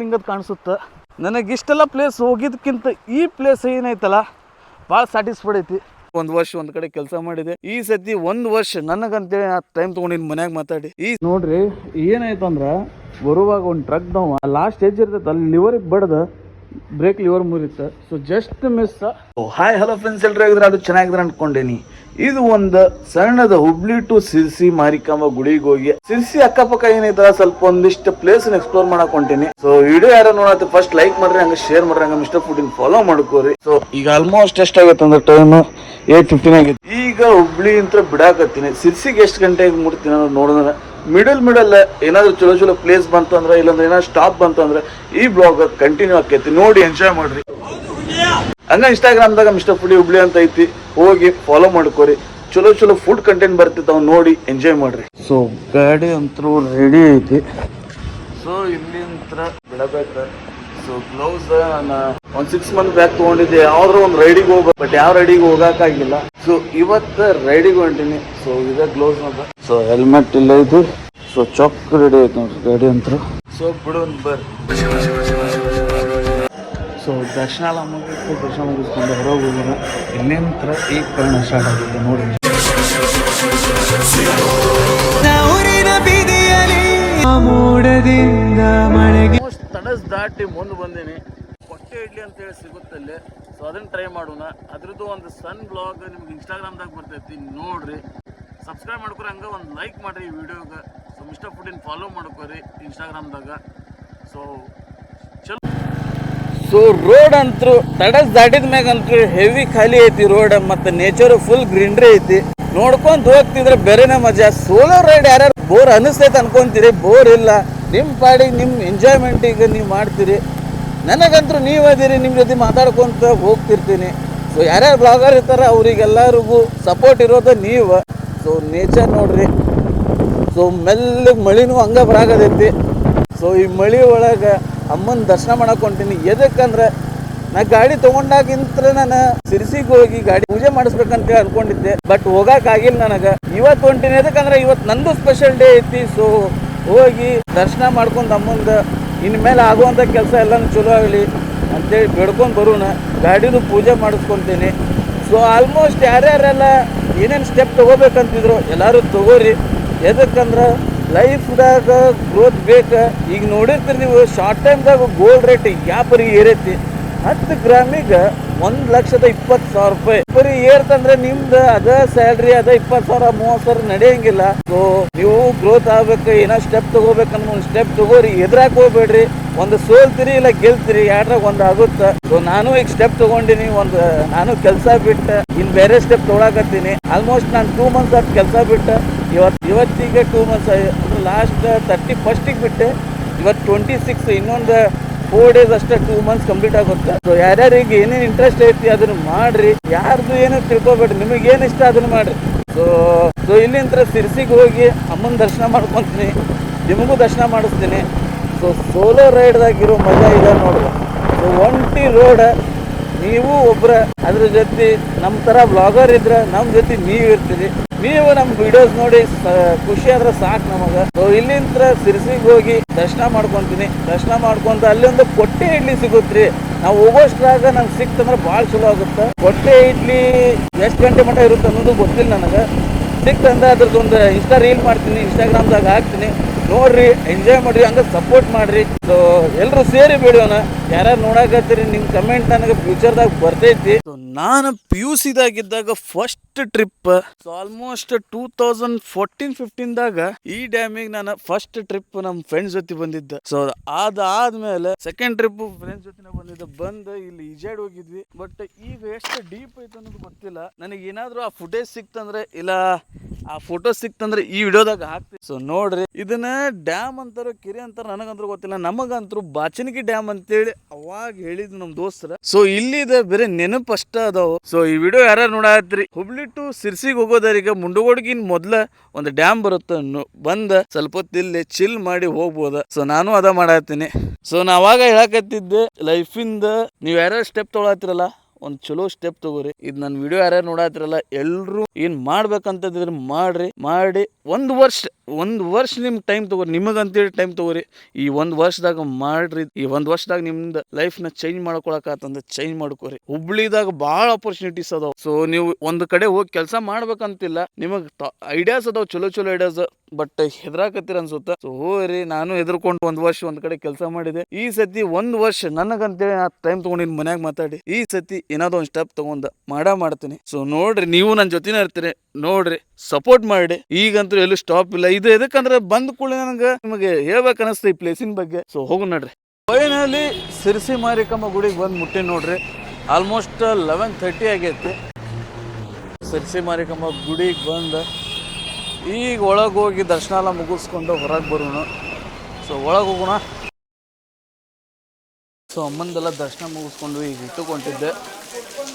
ಲಿಂಗದ ಕಾಣಿಸುತ್ತೆ. ನನಗಿಷ್ಟೆಲ್ಲ ಪ್ಲೇಸ್ ಹೋಗಿದ್ದಕ್ಕಿಂತ ಈ ಪ್ಲೇಸ್ ಏನೈತಲ್ಲ ಭಾಳ ಸ್ಯಾಟಿಸ್ಫೈಡ್ ಐತಿ. ಒಂದು ವರ್ಷ ಒಂದು ಕಡೆ ಕೆಲಸ ಮಾಡಿದೆ. ಈ ಸತಿ ಒಂದು ವರ್ಷ ನನಗಂತೇಳಿ ಟೈಮ್ ತೊಗೊಂಡಿನಿ ಮನ್ಯಾಗ ಮಾತಾಡಿ. ಈ ನೋಡ್ರಿ ಏನಾಯ್ತು ಅಂದ್ರೆ ಬರುವಾಗ ಒಂದು ಟ್ರಕ್ದವ ಲಾಸ್ಟ್ ಸ್ಟೇಜ್ ಇರ್ತೈತೆ ಅಲ್ಲಿ ಲಿವರಿಗೆ ಬಡ್ದು ಬ್ರೇಕ್ ಲಿವರ್ ಮುರಿತ. So just miss. Hi hello friends, ಎಲ್ಲರೂ ಆಗಿದ್ರೆ ಅದು ಚೆನ್ನಾಗಿದ್ರೆ ಅನ್ಕೊಂಡೇನಿ. ಇದು ಒಂದು ಸಣ್ಣದ ಹುಬ್ಳಿ ಟು ಸಿರ್ಸಿ ಮಾರಿಕಾಂಬ ಗುಡಿಗೆ ಹೋಗಿ ಸಿರ್ಸಿ ಅಕ್ಕಪಕ್ಕ ಏನೈತಲ್ಲ ಸ್ವಲ್ಪ ಒಂದಿಷ್ಟು ಪ್ಲೇಸ್ ಎಕ್ಸ್ಪ್ಲೋರ್ ಮಾಡಕ್ ಹೊಂಟೀನಿ. ಸೊ ವಿಡಿಯೋ ಯಾರು ನೋಡತ್ತೆ ಫಸ್ಟ್ ಲೈಕ್ ಮಾಡ್ರಿ, ಹಂಗ ಶೇರ್ ಮಾಡ್ರಿ, ಹಂಗ ಮಿಸ್ಟರ್ ಫುಡ್ ಫಾಲೋ ಮಾಡ್ಕೋರಿ. ಸೊ ಈಗ ಆಲ್ಮೋಸ್ಟ್ ಎಷ್ಟಾಗತ್ತೆ ಅಂದ್ರೆ ಟೈಮ್ 8:15 ಆಗೈತಿ. ಈಗ ಹುಬ್ಳಿ ಅಂತ ಬಿಡಾಕತ್ತೀನಿ. ಸಿರ್ಸಿಗೆ ಎಷ್ಟು ಗಂಟೆಗೆ ಮುಟ್ತೀನಿ ನೋಡಿದ್ರೆ ಮಿಡಲ್ ಏನಾದ್ರು ಚಲೋ ಪ್ಲೇಸ್ ಬಂತು ಅಂದ್ರೆ, ಇಲ್ಲಾಂದ್ರೆ ಏನಾದ್ರು ಸ್ಟಾಪ್ ಬಂತು ಅಂದ್ರೆ ಈ ಬ್ಲಾಗ್ ಕಂಟಿನ್ಯೂ ಆಕೈತಿ. ನೋಡಿ ಎಂಜಾಯ್ ಮಾಡ್ರಿ. ಹಂಗ ಇನ್ಸ್ಟಾಗ್ರಾಮ್ದಾಗ ಮಿಸ್ಟರ್ ಫುಡ್ ಹುಬ್ಳಿ ಅಂತ ಐತಿ, ಹೋಗಿ ಫಾಲೋ ಮಾಡ್ಕೋರಿ. ಚಲೋ ಫುಡ್ ಕಂಟೆಂಟ್ ಬರ್ತಿತ್ತು, ನೋಡಿ ಎಂಜಾಯ್ ಮಾಡ್ರಿ. ಸೊ ಗಾಡಿ ಅಂತೂ ರೆಡಿ ಐತಿ. ಸೊ ಇಲ್ಲಿಂತ್ರ ಬಿಡಬೇಕ. ಸೊ ಗ್ಲೌಸ್ ನಾನು ಒಂದು 6 ಮಂತ್ ಬ್ಯಾಕ್ ತೊಗೊಂಡಿದ್ದೆ. ಯಾವ್ದಾರು ಒಂದು ರೈಡಿಗೆ ಹೋಗ್ಬೇಕು, ಬಟ್ ಯಾವ ರೈಡಿಗೆ ಹೋಗಕ್ಕಾಗಿಲ್ಲ. ಸೊ ಇವತ್ತು ರೈಡಿಗೆ ಹೊಂಟೀನಿ. ಸೊ ಇದೇ ಗ್ಲೌಸ್ ಅಂತ. ಸೊ ಹೆಲ್ಮೆಟ್ ಇಲ್ಲ ಇದು. ಸೊ ಚಾಕ್ ರೆಡಿ ಐತಿ ನೋಡ್ರಿ ಗಾಡಿ ಅಂತ. ಸೊ ಬಿಡೋನ್ ಬರ್ರಿ. ಸೊ ದರ್ಶನ ಮುಗಿಸ್ಕೊಂಡು ಹೊರಗೆ ಹೋಗೋಣ. ಇಲ್ಲಿಂತ್ರ ಈ ಪ್ರಯಾಣ ಸ್ಟಾರ್ಟ್ ಆಗುತ್ತೆ ನೋಡಿ. ತಡಸ್ ದಾಟಿ ಮುಂದೆ ಬಂದೀನಿ. ಹೊಟ್ಟೆ ಇಡ್ಲಿ ಅಂತೇಳಿ ಸಿಗುತ್ತಲ್ಲಿ. ಸೊ ಅದನ್ನು ಟ್ರೈ ಮಾಡೋಣ. ಅದ್ರದ್ದು ಒಂದು ಸಣ್ಣ ಬ್ಲಾಗ್ ನಿಮ್ಗೆ ಇನ್ಸ್ಟಾಗ್ರಾಮ್ದಾಗ ಬರ್ತೈತಿ, ನೋಡ್ರಿ. ಸಬ್ಸ್ಕ್ರೈಬ್ ಮಾಡ್ಕೊರಿ, ಹಂಗೆ ಒಂದು ಲೈಕ್ ಮಾಡಿರಿ ಈ ವಿಡಿಯೋಗೆ. ಸೊ ಮಿಸ್ಟರ್ ಫುಡ್ ಫಾಲೋ ಮಾಡ್ಕೊರಿ ಇನ್ಸ್ಟಾಗ್ರಾಮ್ದಾಗ. ಸೊ ಸೊ ರೋಡ್ ಅಂತೂ ತಡಸ್ ದಾಟಿದ ಮ್ಯಾಗಂತೂ ಹೆವಿ ಖಾಲಿ ಐತಿ ರೋಡ್. ಮತ್ತು ನೇಚರ್ ಫುಲ್ ಗ್ರೀನ್ರಿ ಐತಿ. ನೋಡ್ಕೊಂತ ಹೋಗ್ತಿದ್ರೆ ಬೇರೆನೇ ಮಜಾ. ಸೋಲೋ ರೈಡ್ ಯಾರ್ಯಾರು ಬೋರ್ ಅನಿಸ್ತೈತೆ ಅನ್ಕೊಂತೀರಿ, ಬೋರ್ ಇಲ್ಲ. ನಿಮ್ಮ ಪಾಡಿಗೆ ನಿಮ್ಮ ಎಂಜಾಯ್ಮೆಂಟಿಗೆ ನೀವು ಮಾಡ್ತೀರಿ. ನನಗಂತೂ ನೀವು ಅದೀರಿ, ನಿಮ್ಮ ಜೊತೆ ಮಾತಾಡ್ಕೊತ ಹೋಗ್ತಿರ್ತೀನಿ. ಸೊ ಯಾರ್ಯಾರು ಬ್ಲಾಗರ್ ಇರ್ತಾರೆ ಅವ್ರಿಗೆಲ್ಲರಿಗೂ ಸಪೋರ್ಟ್ ಇರೋದು ನೀವು. ಸೊ ನೇಚರ್ ನೋಡ್ರಿ. ಸೊ ಮೆಲ್ಲಗೆ ಮಳಿನೂ ಹಂಗೆ ಬರಾಗದೈತಿ. ಸೊ ಈ ಮಳಿ ಒಳಗೆ ಅಮ್ಮನ ದರ್ಶನ ಮಾಡಕ್ಕೆ ಹೊಂಟೀನಿ. ಎದಕ್ಕಂದ್ರೆ ನಾ ಗಾಡಿ ತೊಗೊಂಡಾಗಿಂತ ನಾನು ಸಿರ್ಸಿಗೆ ಹೋಗಿ ಗಾಡಿ ಪೂಜೆ ಮಾಡಿಸ್ಬೇಕಂತೇಳಿ ಅನ್ಕೊಂಡಿದ್ದೆ, ಬಟ್ ಹೋಗೋಕ್ಕಾಗಿಲ್ಲ ನನಗೆ. ಇವತ್ತು ಹೊಂಟೀನಿ. ಎದಕ್ಕಂದ್ರೆ ಇವತ್ತು ನಂದು ಸ್ಪೆಷಲ್ ಡೇ ಐತಿ. ಸೊ ಹೋಗಿ ದರ್ಶನ ಮಾಡ್ಕೊಂಡು ಅಮ್ಮಂದು ಇನ್ಮೇಲೆ ಆಗುವಂಥ ಕೆಲಸ ಎಲ್ಲನೂ ಚಲೋ ಆಗಲಿ ಅಂತೇಳಿ ಬೇಡ್ಕೊಂಡು ಬರೋಣ. ಗಾಡಿನೂ ಪೂಜೆ ಮಾಡಿಸ್ಕೊತೀನಿ. ಸೊ ಆಲ್ಮೋಸ್ಟ್ ಯಾರ್ಯಾರೆಲ್ಲ ಏನೇನು ಸ್ಟೆಪ್ ತೊಗೋಬೇಕಂತಿದ್ರು ಎಲ್ಲರೂ ತೊಗೋರಿ. ಎದಕ್ಕಂದ್ರೆ ಲೈಫ್ದಾಗ ಗ್ರೋತ್ ಬೇಕು. ಈಗ ನೋಡಿರ್ತೀರಿ ನೀವು, ಶಾರ್ಟ್ ಟೈಮ್ದಾಗ ಗೋಲ್ಡ್ ರೇಟ್ ಯಾಪರಿಗೆ ಏರೈತಿ. 10 ಗ್ರಾಮಿಗೆ 1,20,000 ರೂಪಾಯಿ ಬರೀ ಏರ್ತಂದ್ರೆ ನಿಮ್ದು ಅದ ಸ್ಯಾಲ್ರಿ ಅದ 20,000 30,000 ನಡೆಯಂಗಿಲ್ಲ. ಸೊ ನೀವು ಗ್ರೋತ್ ಆಗ್ಬೇಕು, ಏನೋ ಸ್ಟೆಪ್ ತಗೋಬೇಕಂದ್ರೆ ಒಂದು ಸ್ಟೆಪ್ ತಗೋರಿ. ಎದ್ರಾಕ್ ಹೋಗ್ಬೇಡ್ರಿ. ಒಂದು ಸೋಲ್ತೀರಿ ಇಲ್ಲ ಗೆಲ್ತೀರಿ, ಯಾರ್ರಾಗ ಒಂದು ಆಗುತ್ತೆ. ಸೊ ನಾನು ಈಗ ಸ್ಟೆಪ್ ತಗೊಂಡಿನಿ. ನಾನು ಕೆಲಸ ಬಿಟ್ಟು ಇನ್ನು ಬೇರೆ ಸ್ಟೆಪ್ ತೊಗೊಳಕತ್ತೀನಿ. ಆಲ್ಮೋಸ್ಟ್ ನಾನು 2 ಮಂತ್ಸ್ ಆದ ಕೆಲಸ ಬಿಟ್ಟು. ಇವತ್ತಿಗೆ 2 ಮಂತ್ಸ್ ಅಂದ್ರೆ ಲಾಸ್ಟ್ 31st ಬಿಟ್ಟೆ. ಇವತ್ತು 26, ಇನ್ನೊಂದು 4 ಡೇಸ್ ಅಷ್ಟೇ 2 ಮಂತ್ಸ್ ಕಂಪ್ಲೀಟ್ ಆಗುತ್ತೆ. ಸೊ ಯಾರ್ಯಾರಿಗೆ ಏನೇನು ಇಂಟ್ರೆಸ್ಟ್ ಐತಿ ಅದನ್ನು ಮಾಡ್ರಿ. ಯಾರ್ದು ಏನು ತಿಳ್ಕೊಬೇಡ್ರಿ, ನಿಮಗೆ ಏನು ಇಷ್ಟ ಅದನ್ನು ಮಾಡ್ರಿ. ಸೊ ಇಲ್ಲಿಂದ ಸಿರ್ಸಿಗೆ ಹೋಗಿ ಅಮ್ಮನ ದರ್ಶನ ಮಾಡ್ಕೊತೀನಿ, ನಿಮಗೂ ದರ್ಶನ ಮಾಡಿಸ್ತೀನಿ. ಸೊ ಸೋಲೋ ರೈಡ್ದಾಗಿರೋ ಮಜಾ ಇದೆ ನೋಡ್ರಿ. ಸೊ ಒಂಟಿ ರೋಡ್, ನೀವು ಒಬ್ಬರ ಅದ್ರ ಜೊತೆ ನಮ್ಮ ಥರ ಬ್ಲಾಗರ್ ಇದ್ರೆ ನಮ್ಮ ಜೊತೆ ನೀವು ಇರ್ತೀರಿ. ನೀವು ನಮ್ಮ ವಿಡಿಯೋಸ್ ನೋಡಿ ಖುಷಿ ಆದ್ರೆ ಸಾಕು ನಮಗೆ. ಸೊ ಇಲ್ಲಿಂದ ಸಿರ್ಸಿಗೆ ಹೋಗಿ ದರ್ಶನ ಮಾಡ್ಕೊತೀನಿ. ದರ್ಶನ ಮಾಡ್ಕೊಂತ ಅಲ್ಲೊಂದು ಕೊಟ್ಟೆ ಇಡ್ಲಿ ಸಿಗುತ್ರಿ. ನಾವು ಹೋಗೋಷ್ಟ್ರಾಗ ನಂಗೆ ಸಿಕ್ತಂದ್ರೆ ಭಾಳ ಚಲೋ ಆಗುತ್ತೆ. ಕೊಟ್ಟೆ ಇಡ್ಲಿ ಎಷ್ಟು ಗಂಟೆ ಮಟ್ಟ ಇರುತ್ತೆ ಅನ್ನೋದು ಗೊತ್ತಿಲ್ಲ ನನಗೆ. ಸಿಕ್ತಂದ್ರೆ ಅದ್ರದ್ದೊಂದು ಇನ್ಸ್ಟಾ ರೀಲ್ ಮಾಡ್ತೀನಿ, ಇನ್ಸ್ಟಾಗ್ರಾಮ್ದಾಗ ಹಾಕ್ತೀನಿ. ನೋಡ್ರಿ, ಎಂಜಾಯ್ ಮಾಡ್ರಿ, ಹಂಗೆ ಸಪೋರ್ಟ್ ಮಾಡ್ರಿ. ಸೊ ಎಲ್ಲರೂ ಸೇರಿ ಬಿಡೋಣ. ಯಾರ್ಯಾರು ನೋಡಕತ್ತೀರಿ ನಿಮ್ಮ ಕಮೆಂಟ್ ನನಗೆ ಫ್ಯೂಚರ್ದಾಗ ಬರ್ತೈತಿ. ಸೊ ನಾನು PUC ದಾಗಿದ್ದಾಗ ಫಸ್ಟ್ ಟ್ರಿಪ್. ಸೊ ಆಲ್ಮೋಸ್ಟ್ 2014-15ದಾಗ ಈ ಡ್ಯಾಮಿಗೆ ನಾನು ಫಸ್ಟ್ ಟ್ರಿಪ್ ನಮ್ಮ ಫ್ರೆಂಡ್ಸ್ ಜೊತೆ ಬಂದಿದ್ದೆ. ಸೊ ಅದಾದ್ಮೇಲೆ ಸೆಕೆಂಡ್ ಟ್ರಿಪ್ ಫ್ರೆಂಡ್ಸ್ ಜೊತೆ ಬಂದಿದ್ದೆ. ಬಂದು ಇಲ್ಲಿ ಈಜಾಡ್ ಹೋಗಿದ್ವಿ. ಬಟ್ ಈಗ ಎಷ್ಟು ಡೀಪ್ ಐತೆ ಅನ್ನೋದು ಗೊತ್ತಿಲ್ಲ ನನಗೆ. ಏನಾದ್ರು ಆ ಫುಟೇಜ್ ಸಿಕ್ತಂದ್ರೆ ಇಲ್ಲ ಆ ಫೋಟೋ ಸಿಕ್ತಂದ್ರೆ ಈ ವಿಡಿಯೋದಾಗ ಹಾಕ್ತೀವಿ. ಸೊ ನೋಡ್ರಿ, ಇದನ್ನ ಡ್ಯಾಮ್ ಅಂತಾರೋ ಕೆರೆ ಅಂತಾರ ನನಗಂತೂ ಗೊತ್ತಿಲ್ಲ. ನಮಗಂತೂ ಬಾಚನಗಿ ಡ್ಯಾಮ್ ಅಂತೇಳಿ ಅವಾಗ ಹೇಳಿದ್ರು ನಮ್ಮ ದೋಸ್ತರ. ಸೊ ಇಲ್ಲಿದೆ ಬೇರೆ ನೆನಪು ಅಷ್ಟ ಅದಾವು. ಸೊ ಈ ವಿಡಿಯೋ ಯಾರು ನೋಡತ್ರಿ, ಹುಬ್ಳಿ ಟು ಸಿರ್ಸಿಗೆ ಹೋಗೋದರಿಗೆ ಮುಂಡಗೋಡ್ಗಿನ್ ಮೊದ್ಲ ಒಂದು ಡ್ಯಾಮ್ ಬರುತ್ತೆ. ಬಂದ ಸ್ವಲ್ಪ ಹೊತ್ತು ಇಲ್ಲಿ ಚಿಲ್ ಮಾಡಿ ಹೋಗ್ಬೋದ. ಸೊ ನಾನು ಅದ ಮಾಡತ್ತೀನಿ. ಸೊ ನಾ ಅವಾಗ ಹೇಳಕತ್ತಿದ್ದೆ, ಲೈಫಿಂದ ನೀವು ಯಾರ್ಯಾರು ಸ್ಟೆಪ್ ತೊಗೊಳತ್ತಿರಲ್ಲ ಒಂದು ಚಲೋ ಸ್ಟೆಪ್ ತಗೋರಿ. ಇದು ನನ್ನ ವಿಡಿಯೋ ಯಾರ್ಯಾರು ನೋಡಾತಿರಲ್ಲ ಎಲ್ರು ಏನ್ ಮಾಡ್ಬೇಕಂತಂದ್ರೆ ಮಾಡಿ ಒಂದು ವರ್ಷ ನಿಮ್ ಟೈಮ್ ತಗೋರಿ, ನಿಮಗಂತೇಳಿ ಟೈಮ್ ತಗೋರಿ. ಈ ಒಂದು ವರ್ಷದಾಗ ಮಾಡ್ರಿ, ಈ ಒಂದು ವರ್ಷದಾಗ ನಿಮ್ದು ಲೈಫ್ ನ ಚೇಂಜ್ ಮಾಡ್ಕೊಳಕಂದ್ರೆ ಚೇಂಜ್ ಮಾಡ್ಕೋರಿ. ಹುಬ್ಳಿದಾಗ ಭಾಳ ಆಪರ್ಚುನಿಟೀಸ್ ಅದಾವ. ಸೊ ನೀವು ಒಂದು ಕಡೆ ಹೋಗಿ ಕೆಲಸ ಮಾಡ್ಬೇಕಂತಿಲ್ಲ, ನಿಮಗ್ ಐಡಿಯಾಸ್ ಅದಾವ, ಚಲೋ ಐಡಿಯಾಸ್, ಬಟ್ ಹೆದರಾಕತ್ತೀರ ಅನ್ಸುತ್ತ. ಸೊ ಹೋಗ್ರಿ, ನಾನು ಹೆದರ್ಕೊಂಡು ಒಂದ್ ವರ್ಷ ಒಂದ್ ಕಡೆ ಕೆಲಸ ಮಾಡಿದೆ. ಈ ಸತಿ ಒಂದ್ ವರ್ಷ ನನಗಂತೇಳಿ ಟೈಮ್ ತಗೊಂಡಿನಿ, ಮನ್ಯಾಗ ಮಾತಾಡಿ ಈ ಸತಿ ಏನಾದ್ರು ಒಂದ್ ಸ್ಟೆಪ್ ತಗೊಂಡ ಮಾಡ್ತೀನಿ. ಸೊ ನೋಡ್ರಿ, ನೀವು ನನ್ನ ಜೊತೆನೇ ಇರ್ತೀರಿ, ನೋಡ್ರಿ, ಸಪೋರ್ಟ್ ಮಾಡಿ. ಈಗಂತೂ ಎಲ್ಲೂ ಸ್ಟಾಪ್ ಇಲ್ಲ. ಇದು ಎದಕ್ಕಂದ್ರೆ ಬಂದ್ ಕೂಡಲೇ ನನಗೆ ನಿಮಗೆ ಹೇಳ್ಬೇಕು ಅನಿಸ್ತು ಈ ಪ್ಲೇಸಿನ ಬಗ್ಗೆ. ಸೊ ಹೋಗು ನೋಡ್ರಿ. ಫೈನಲಿ ಸಿರ್ಸಿ ಮಾರಿಕಮ್ಮ ಗುಡಿಗೆ ಬಂದು ಮುಟ್ಟಿ ನೋಡ್ರಿ. ಆಲ್ಮೋಸ್ಟ್ 11:30 ಆಗೈತಿ. ಸಿರ್ಸಿ ಮಾರಿಕಮ್ಮ ಗುಡಿಗೆ ಬಂದು ಈಗ ಒಳಗೆ ಹೋಗಿ ದರ್ಶನ ಎಲ್ಲ ಮುಗಿಸ್ಕೊಂಡು ಹೊರಗೆ ಬರೋಣ. ಸೊ ಒಳಗೆ ಹೋಗೋಣ. ಸೊ ಅಮ್ಮಂದೆಲ್ಲ ದರ್ಶನ ಮುಗಿಸ್ಕೊಂಡು ಈಗ ಇಟ್ಟುಕೊಂಡಿದ್ದೆ.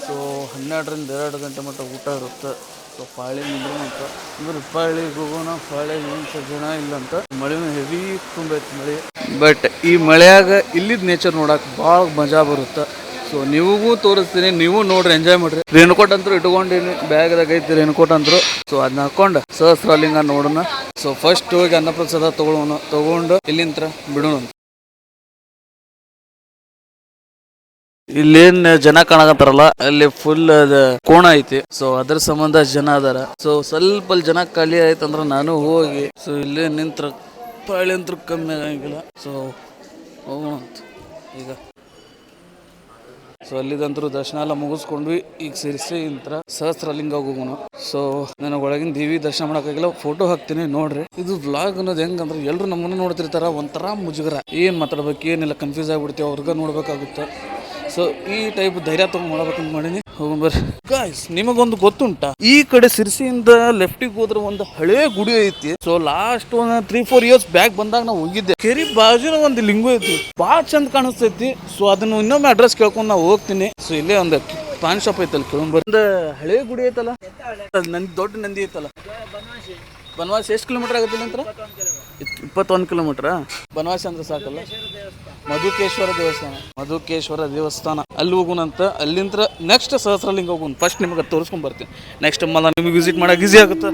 ಸೊ 12ರಿಂದ 2 ಗಂಟೆ ಮಟ್ಟ ಊಟ ಇರುತ್ತೆ. ಸೊ ಪಾಳಿ ನಿಂದ್ರು ಅಂತ ಅಂದ್ರೆ ಪಾಳಿಗೆ ಹೋಗೋಣ. ಪಾಳಿಗೆ ಏನು ಜನ ಇಲ್ಲಂತ, ಮಳೆನೂ ಹೆವಿ ತುಂಬೈತಿ ಮಳೆ. ಬಟ್ ಈ ಮಳೆಯಾಗ ಇಲ್ಲಿದ್ದ ನೇಚರ್ ನೋಡಕ್ಕೆ ಭಾಳ ಮಜಾ ಬರುತ್ತೆ. ಸೊ ನಿಮಗೂ ತೋರಿಸ್ತೀನಿ, ನೀವು ನೋಡ್ರಿ, ಎಂಜಾಯ್ ಮಾಡ್ರಿ. ರೇನ್ಕೋಟ್ ಅಂತೂ ಇಟ್ಕೊಂಡಿನಿ, ಬ್ಯಾಗ್ದಾಗ ಐತಿ ರೇನ್ಕೋಟ್ ಅಂತರು. ಸೊ ಅದನ್ನ ಹಾಕೊಂಡು ಸಹಸ್ರಲಿಂಗ ನೋಡೋಣ. ಸೊ ಫಸ್ಟ್ ಹೋಗಿ ಅನ್ನಪ್ರಸಾದ ತಗೊಂಡು ಇಲ್ಲಿಂತ್ರ ಬಿಡೋಣ. ಇಲ್ಲೇನ್ ಜನ ಕಾಣಕತ್ತಾರಲ್ಲ, ಅಲ್ಲಿ ಫುಲ್ ಕೋಣ ಐತಿ. ಸೊ ಅದ್ರ ಸಂಬಂಧ ಜನ ಅದಾರ. ಸೊ ಸ್ವಲ್ಪ ಜನ ಖಾಲಿ ಆಯ್ತಂದ್ರ ನಾನು ಹೋಗಿ ಸೊ ಇಲ್ಲೇ ನಿಂತ್ರ ಪಾಳಿ ಅಂತೂ ಕಮ್ಮಿ ಆಗಂಗಿಲ್ಲ. ಸೊ ಹೋಗೋಣ ಅಂತ ಈಗ. ಸೊ ಅಲ್ಲಿದಂತರೂ ದರ್ಶನ ಎಲ್ಲ ಮುಗಿಸ್ಕೊಂಡ್ವಿ. ಈಗ ಸಿರ್ಸಿ ಇಂತ್ರ ಸಹಸ್ರಲಿಂಗ ಹೋಗೋಣ. ಸೊ ನನಗೆ ಒಳಗಿನ ದೇವಿ ದರ್ಶನ ಮಾಡೋಕ್ಕಾಗಿಲ್ಲ, ಫೋಟೋ ಹಾಕ್ತೀನಿ ನೋಡ್ರಿ. ಇದು ವ್ಲಾಗ್ ಅನ್ನೋದು ಹೆಂಗಂದ್ರೆ ಎಲ್ಲರೂ ನಮ್ಮನ್ನ ನೋಡ್ತಿರ್ತಾರ, ಒಂಥರ ಮುಜುಗರ, ಏನ್ ಮಾತಾಡ್ಬೇಕು ಏನಿಲ್ಲ ಕನ್ಫ್ಯೂಸ್ ಆಗ್ಬಿಡ್ತೀವಿ, ಅವ್ರಿಗೆ ನೋಡ್ಬೇಕಾಗುತ್ತೆ. ಸೊ ಈ ಟೈಪ್ ಧೈರ್ಯ ತಗೊಂಡ್ ಮಾಡ್ಬೇಕಂತ ಮಾಡೀನಿ. ಹೋಗ್ಬರ್ರಿ ಗಾಯ್ಸ್. ನಿಮಗೊಂದು ಗೊತ್ತುಂಟಾ, ಈ ಕಡೆ ಸಿರ್ಸಿಯಿಂದ ಲೆಫ್ಟಿಗೆ ಹೋದ್ರೆ ಒಂದು ಹಳೆ ಗುಡಿ ಐತಿ. ಸೊ ಲಾಸ್ಟ್ ಒಂದು 3-4 ಇಯರ್ಸ್ ಬ್ಯಾಕ್ ಬಂದಾಗ ನಾವು ಹೋಗಿದ್ದೆ. ಕೆರಿ ಬಾಜುನ ಒಂದು ಲಿಂಗು ಐತಿ, ಭಾಳ ಚಂದ ಕಾಣಿಸ್ತೈತಿ. ಸೊ ಅದನ್ನ ಇನ್ನೊಮ್ಮೆ ಅಡ್ರೆಸ್ ಕೇಳ್ಕೊಂಡು ನಾವು ಹೋಗ್ತೀನಿ. ಸೊ ಇಲ್ಲೇ ಒಂದು ಪಾನ್ ಶಾಪ್ ಐತಲ್ಲ, ಕೇಳ್ಬರ್ರಿ. ಒಂದು ಹಳೆ ಗುಡಿ ಐತಲ್ಲ, ದೊಡ್ಡ ನಂದಿ ಐತಲ್ಲ. ಬನವಾಸಿ ಎಷ್ಟು ಕಿಲೋಮೀಟರ್ ಆಗುತ್ತೆ ನಂತರ? 21 ಕಿಲೋಮೀಟರ್. ಬನವಾಸಿ ಅಂದ್ರೆ ಸಾಕಲ್ಲ. ಮಧುಕೇಶ್ವರ ದೇವಸ್ಥಾನ ಅಲ್ಲಿ ಹೋಗೋಣಂತ. ಅಲ್ಲಿಂದ ನೆಕ್ಸ್ಟ್ ಸಹಸ್ರಲಿಂಗ ಹೋಗೋಣ. ಫಸ್ಟ್ ನಿಮಗೆ ತೋರಿಸ್ಕೊಂಡ್ ಬರ್ತೀನಿ. ನೆಕ್ಸ್ಟ್ ಮಲ್ಲ ನಿಮಗೆ ವಿಸಿಟ್ ಮಾಡಕ್ಕೆ ಈಸಿ ಆಗುತ್ತೆ.